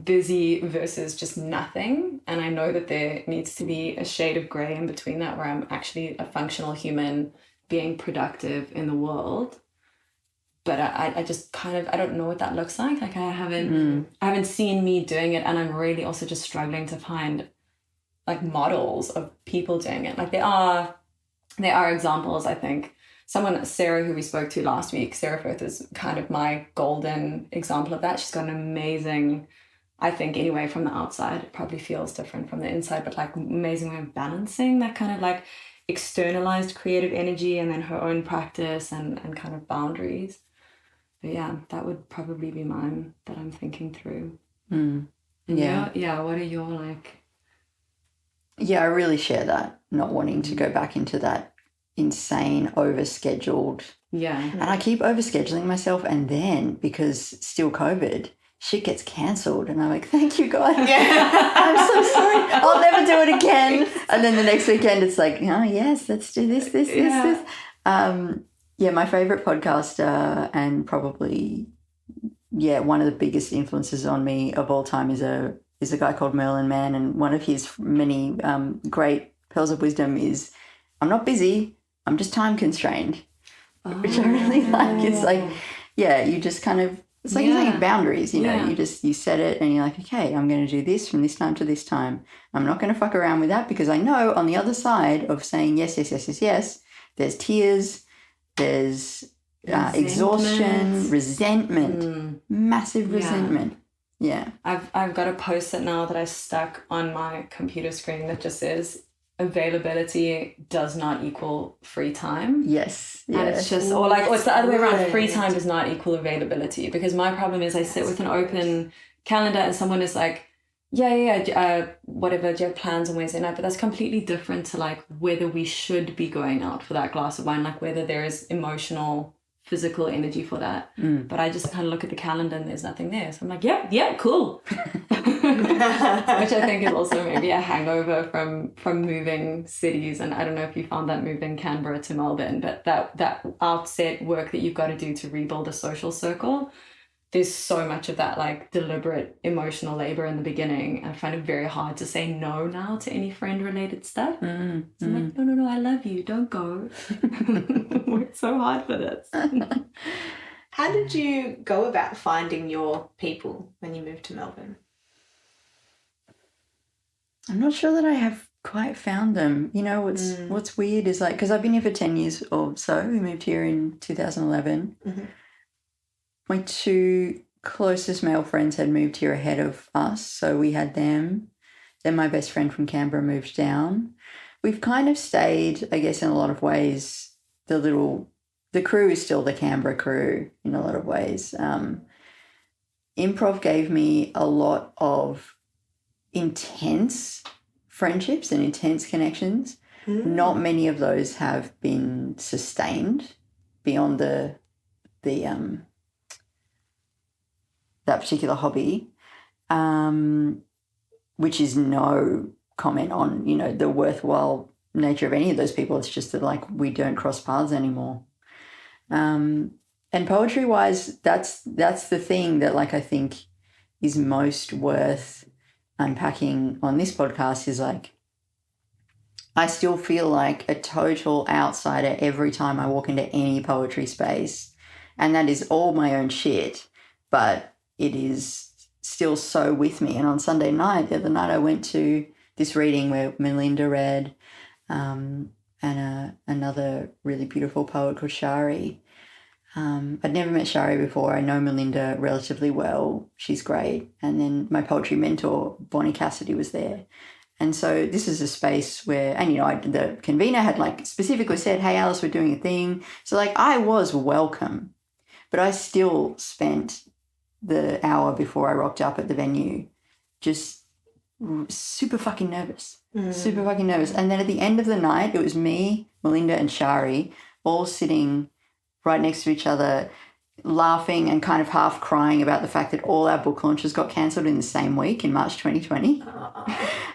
busy versus just nothing. And I know that there needs to be a shade of grey in between that, where I'm actually a functional human being productive in the world. But I just I don't know what that looks like. Like I haven't seen me doing it, and I'm really also just struggling to find like models of people doing it. Like there are examples. I think Sarah, who we spoke to last week, Sarah Firth, is kind of my golden example of that. She's got an amazing, I think anyway, from the outside, it probably feels different from the inside, but like amazing way of balancing that kind of like externalized creative energy and then her own practice and kind of boundaries. But yeah, that would probably be mine that I'm thinking through. Yeah. What are your like? Yeah, I really share that, not wanting to go back into that insane overscheduled. Yeah. And I keep overscheduling myself, and then because still COVID, shit gets cancelled, and I'm like, thank you God. Yeah. I'm so sorry. I'll never do it again. And then the next weekend it's like, oh yes, let's do this. Yeah, my favourite podcaster and probably, one of the biggest influences on me of all time is a guy called Merlin Man, and one of his many great pearls of wisdom is, I'm not busy, I'm just time constrained, which I really like. It's like, you just kind of, it's like you're saying boundaries, you know, you set it and you're like, okay, I'm going to do this from this time to this time. I'm not going to fuck around with that, because I know on the other side of saying yes, there's tears, there's exhaustion, resentment, massive resentment. Yeah. I've got a post-it now that I stuck on my computer screen that just says availability does not equal free time. Yes. And it's just, or it's the other way around. Free time does not equal availability, because my problem is I sit with an open calendar and someone is like, whatever, do you have plans on Wednesday night? But that's completely different to like whether we should be going out for that glass of wine, like whether there is emotional, physical energy for that. But I just kind of look at the calendar and there's nothing there. So I'm like, yeah, cool. Which I think is also maybe a hangover from moving cities. And I don't know if you found that moving Canberra to Melbourne, but that outset work that you've got to do to rebuild a social circle, there's so much of that like deliberate emotional labor in the beginning. I find it very hard to say no now to any friend related stuff. So I'm like, no, I love you, don't go. Worked so hard for this. How did you go about finding your people when you moved to Melbourne? I'm not sure that I have quite found them. You know, what's weird is like, because I've been here for 10 years or so. We moved here in 2011. My two closest male friends had moved here ahead of us, so we had them. Then my best friend from Canberra moved down. We've kind of stayed, I guess, in a lot of ways. The crew is still the Canberra crew in a lot of ways. Improv gave me a lot of intense friendships and intense connections. Not many of those have been sustained beyond that particular hobby, which is no comment on, you know, the worthwhile nature of any of those people. It's just that like we don't cross paths anymore. And poetry wise, that's the thing that like I think is most worth unpacking on this podcast is like I still feel like a total outsider every time I walk into any poetry space, and that is all my own shit, but it is still so with me. And on Sunday night, the other night, I went to this reading where Melinda read and another really beautiful poet called Shari. I'd never met Shari before. I know Melinda relatively well. She's great. And then my poetry mentor, Bonnie Cassidy, was there. And so this is a space where, and, you know, the convener had like specifically said, hey, Alice, we're doing a thing. So like I was welcome, but I still spent the hour before I rocked up at the venue just super fucking nervous. Super fucking nervous. And then at the end of the night, it was me, Melinda and Shari all sitting right next to each other, laughing and kind of half crying about the fact that all our book launches got cancelled in the same week in March 2020.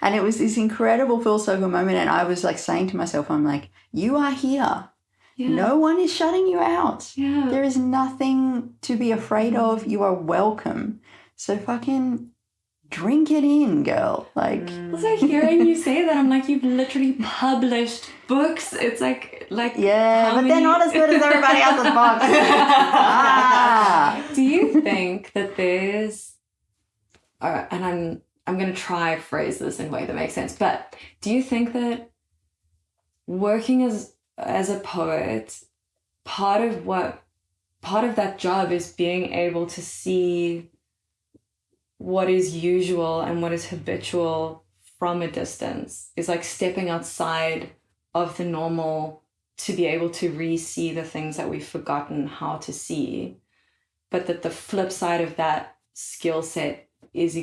And it was this incredible full circle moment. And I was like saying to myself, I'm like, you are here. Yeah. No one is shutting you out. Yeah. There is nothing to be afraid of. You are welcome. So fucking drink it in, girl. Like, also hearing you say that, I'm like, you've literally published books. It's like yeah, but they're not as good as everybody else's books. Do you think that there's, and I'm going to try phrase this in a way that makes sense, but do you think that working as a poet, part of that job is being able to see what is usual and what is habitual from a distance, is like stepping outside of the normal to be able to re-see the things that we've forgotten how to see, but that the flip side of that skill set is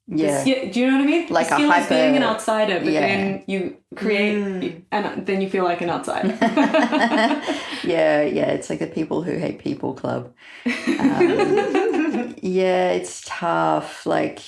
yeah. Do you know what I mean? Like the skill a is being an outsider, but then you create and then you feel like an outsider. yeah, it's like the people who hate people club. Yeah, it's tough. Like,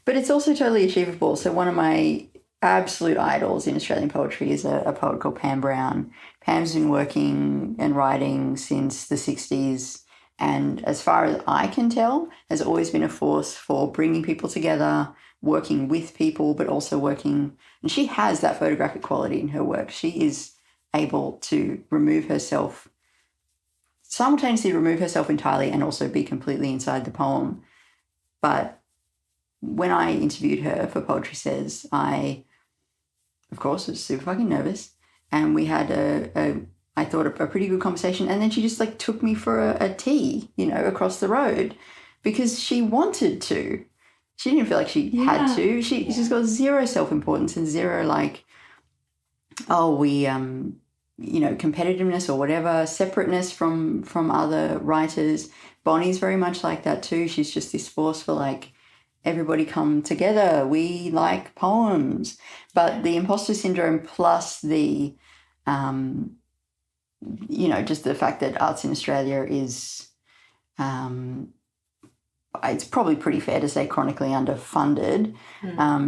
but it's also totally achievable. So one of my absolute idols in Australian poetry is a poet called Pam Brown. Pam's been working and writing since the 60s. And as far as I can tell, has always been a force for bringing people together, working with people, but also working. And she has that photographic quality in her work. She is able to simultaneously remove herself entirely and also be completely inside the poem. But when I interviewed her for Poetry Says, I, of course, was super fucking nervous. and we had I thought a pretty good conversation, and then she just like took me for a tea, across the road because she wanted to. She didn't feel like she had to. She's got zero self-importance and zero like, competitiveness or whatever, separateness from other writers. Bonnie's very much like that too. She's just this force for like, everybody come together. We like poems. But the imposter syndrome plus the, just the fact that arts in Australia is, it's probably pretty fair to say chronically underfunded,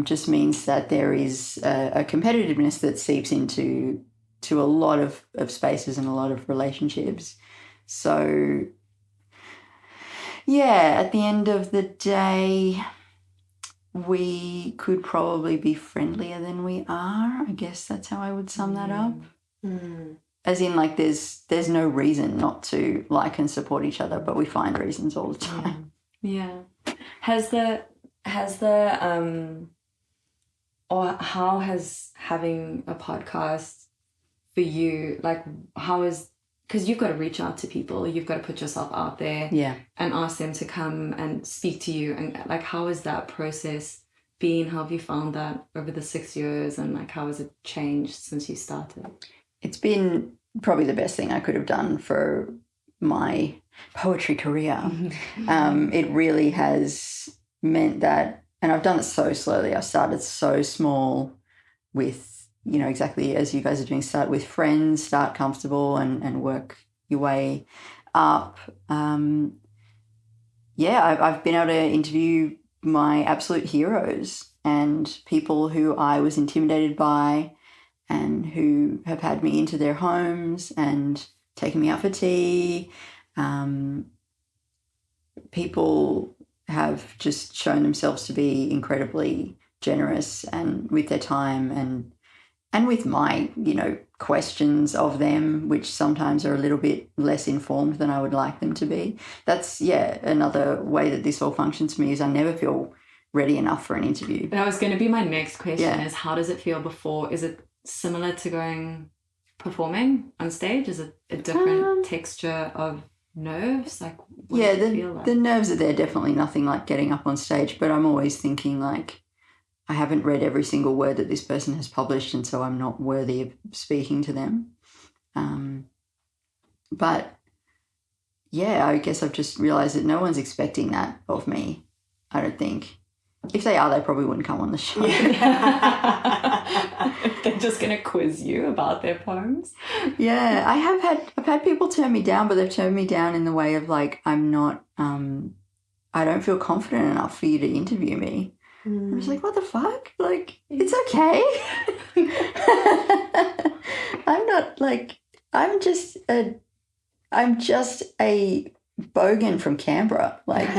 just means that there is a competitiveness that seeps into a lot of spaces and a lot of relationships. So, yeah, at the end of the day, we could probably be friendlier than we are. I guess that's how I would sum that up. As in, like, there's no reason not to like and support each other, but we find reasons all the time. Yeah. Or how has having a podcast for you, like, because you've got to reach out to people, you've got to put yourself out there and ask them to come and speak to you, and like, how has that process been? How have you found that over the 6 years, and like, how has it changed since you started? It's been probably the best thing I could have done for my poetry career. It really has meant that, and I've done it so slowly. I started so small with, exactly as you guys are doing, start with friends, start comfortable and work your way up. I've been able to interview my absolute heroes and people who I was intimidated by and who have had me into their homes and taken me out for tea. People have just shown themselves to be incredibly generous and with their time and with my, questions of them, which sometimes are a little bit less informed than I would like them to be. That's, another way that this all functions for me is I never feel ready enough for an interview. That was going to be my next question is, how does it feel before? Is it similar to performing on stage? Is it a different texture of nerves? Like, what does it feel like? The nerves are there, definitely nothing like getting up on stage, but I'm always thinking like, I haven't read every single word that this person has published, and so I'm not worthy of speaking to them. But I guess I've just realised that no one's expecting that of me, I don't think. If they are, they probably wouldn't come on the show. They're just going to quiz you about their poems. Yeah, I've had people turn me down, but they've turned me down in the way of like, I'm not, I don't feel confident enough for you to interview me. I was like, what the fuck? Like, it's okay. I'm not like, I'm just a bogan from Canberra. Like,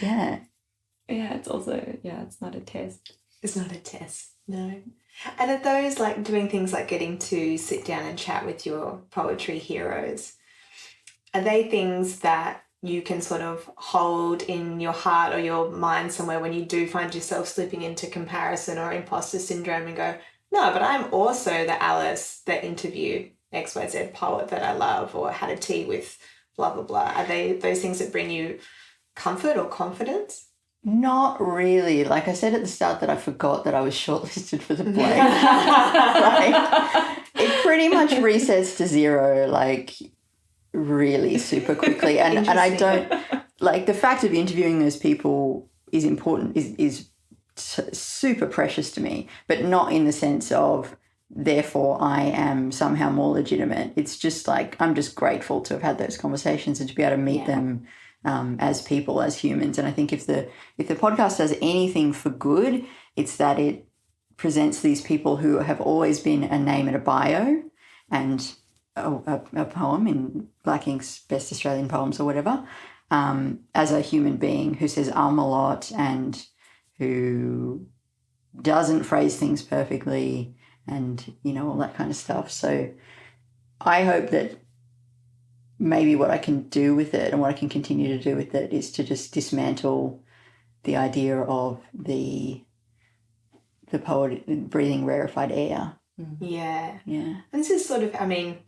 yeah, it's also, it's not a test. It's not a test, no. And are those like doing things like getting to sit down and chat with your poetry heroes, are they things that you can sort of hold in your heart or your mind somewhere when you do find yourself slipping into comparison or imposter syndrome and go, no, but I'm also the Alice that interviewed XYZ poet that I love or had a tea with blah, blah, blah. Are they those things that bring you comfort or confidence? Not really. Like I said at the start that I forgot that I was shortlisted for the play. Like, it pretty much resets to zero, like, really super quickly. And I don't, like, the fact of interviewing those people is important, is super precious to me, but not in the sense of, therefore, I am somehow more legitimate. It's just like, I'm just grateful to have had those conversations and to be able to meet them as people, as humans. And I think if the podcast does anything for good, it's that it presents these people who have always been a name and a bio and a poem in Black Ink's Best Australian Poems or whatever, as a human being who says a lot and who doesn't phrase things perfectly and, all that kind of stuff. So I hope that maybe what I can do with it and what I can continue to do with it is to just dismantle the idea of the the poet breathing rarefied air. Yeah. Yeah. And this is sort of, I mean,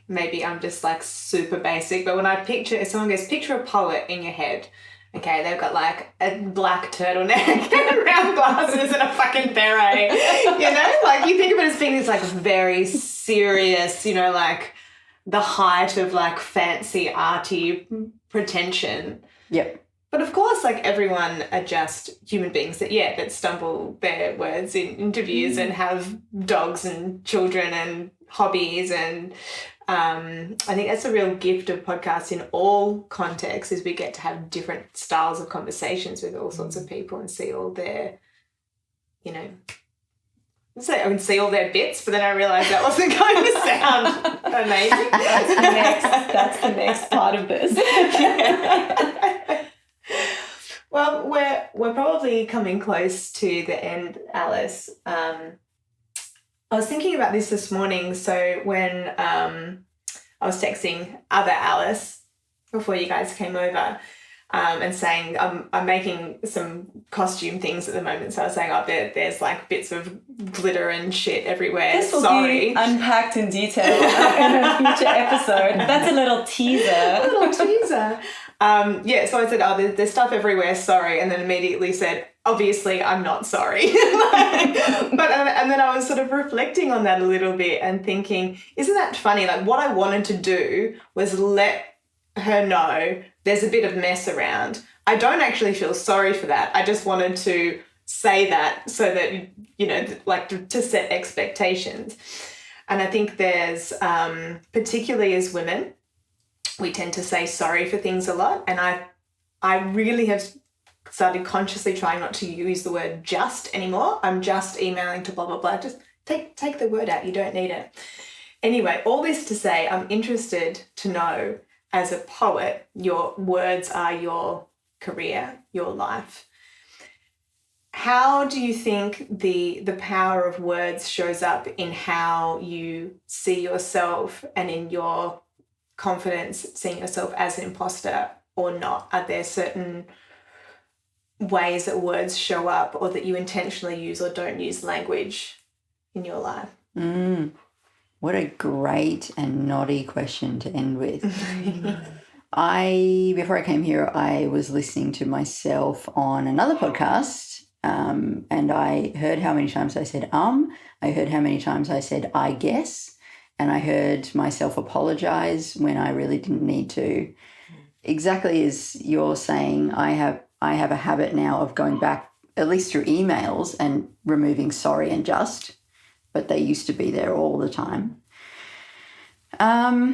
maybe I'm just like super basic, but when I picture, if someone goes, picture a poet in your head, okay, they've got like a black turtleneck and round glasses and a fucking beret, you know? Like you think of it as being this like very serious, you know, like the height of like fancy arty pretension. Yep. But of course, like everyone are just human beings that stumble their words in interviews and have dogs and children and hobbies. And I think that's a real gift of podcasts in all contexts, is we get to have different styles of conversations with all sorts of people and see all their, you know, I would see all their bits, but then I realised that wasn't going to sound amazing. That's the next part of this. Well, we're probably coming close to the end, Alice. I was thinking about this morning. So when I was texting other Alice before you guys came over, and saying I'm making some costume things at the moment. So I was saying, there's like bits of glitter and shit everywhere. This will be unpacked in detail in a future episode. That's a little teaser. So I said, there's stuff everywhere, sorry, and then immediately said, obviously I'm not sorry. And then I was sort of reflecting on that a little bit and thinking, isn't that funny? Like what I wanted to do was let her know there's a bit of mess around. I don't actually feel sorry for that. I just wanted to say that so that, you know, like to set expectations. And I think there's, particularly as women, we tend to say sorry for things a lot. And I really have started consciously trying not to use the word just anymore. I'm just emailing to blah, blah, blah. Just take the word out. You don't need it. Anyway, all this to say, I'm interested to know, as a poet, your words are your career, your life. How do you think the power of words shows up in how you see yourself and in your confidence seeing yourself as an imposter or not? Are there certain ways that words show up, or that you intentionally use or don't use language in your life? What a great and naughty question to end with. Before I came here, I was listening to myself on another podcast, and I heard how many times I said I heard how many times I said I guess, and I heard myself apologize when I really didn't need to. Exactly as you're saying, I have a habit now of going back, at least through emails, and removing sorry and just, but they used to be there all the time. I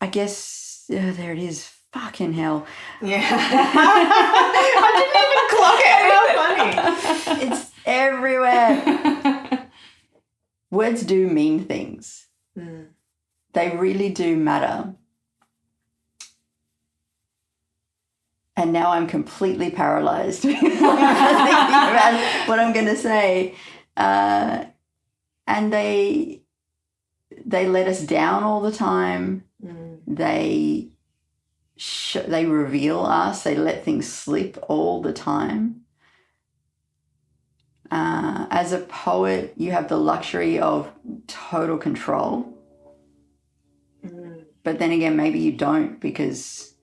guess there it is. Fucking hell. Yeah. I didn't even clock it. How funny. It's everywhere. Words do mean things. They really do matter. And now I'm completely paralyzed thinking about what I'm going to say. And they let us down all the time. They reveal us. They let things slip all the time. As a poet, you have the luxury of total control. But then again, maybe you don't, because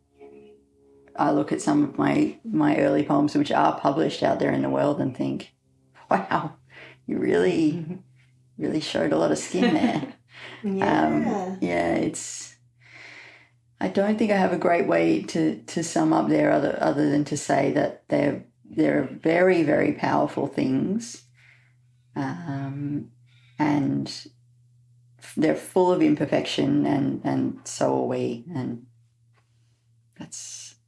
I look at some of my early poems, which are published out there in the world, and think, wow, you really showed a lot of skin there. I don't think I have a great way to sum up there other than to say that they're very, very powerful things, and they're full of imperfection, and so are we, and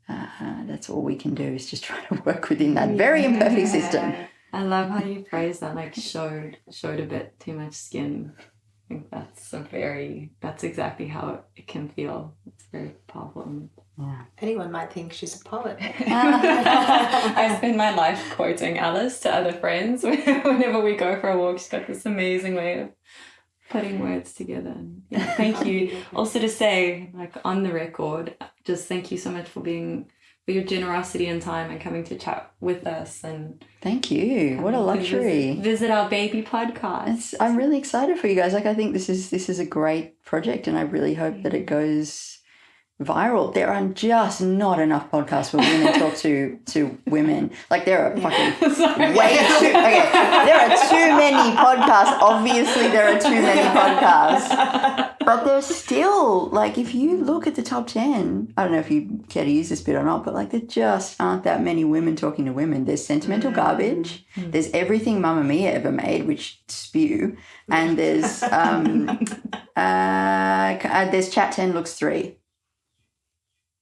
that's all we can do, is just try to work within that very imperfect system. I love how you phrase that, like showed a bit too much skin. I think that's exactly how it can feel. It's very powerful. Yeah. Anyone might think she's a poet. I spend my life quoting Alice to other friends whenever we go for a walk. She's got this amazing way of putting words together. And thank you. Also to say, like on the record, just thank you so much for for your generosity and time and coming to chat with us. And Thank you. What a coming to luxury. Visit our baby podcast. I'm really excited for you guys. Like, I think this is a great project, and I really hope that it goes viral. There are just not enough podcasts where women talk to women. Like, there are fucking way too. Okay, there are too many podcasts. Obviously, there are too many podcasts. But there's still, like, if you look at the top 10, I don't know if you care to use this bit or not, but, like, there just aren't that many women talking to women. There's Sentimental Garbage. There's Everything Mamma Mia Ever Made, which spew. And there's there's Chat 10 Looks 3.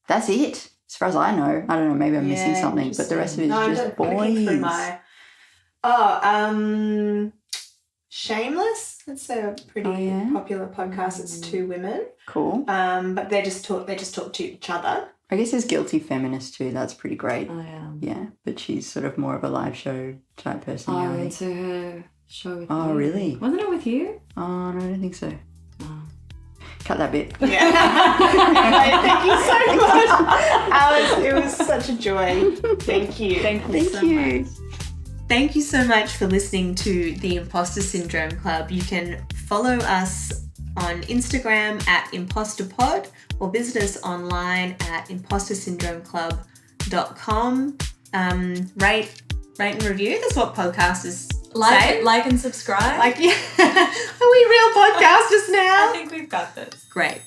That's it, as far as I know. I don't know, maybe I'm missing something, but the rest of it is just boys. Shameless. That's a pretty popular podcast. It's 2 women. Cool. But they just talk to each other. I guess there's Guilty Feminist too. That's pretty great. Oh, yeah. Yeah, but she's sort of more of a live show type I personality. went to her show with you. Oh, really? Wasn't it with you? Oh, no, I don't think so. Oh. Cut that bit. Yeah. Thank you so much, Alice. It was such a joy. Thank you. Thank you. Thank you so much for listening to the Imposter Syndrome Club. You can follow us on Instagram at imposterpod or visit us online at impostersyndromeclub.com. Rate and review. That's what podcasters say. Like and subscribe. Are we real podcasters now? I think we've got this. Great.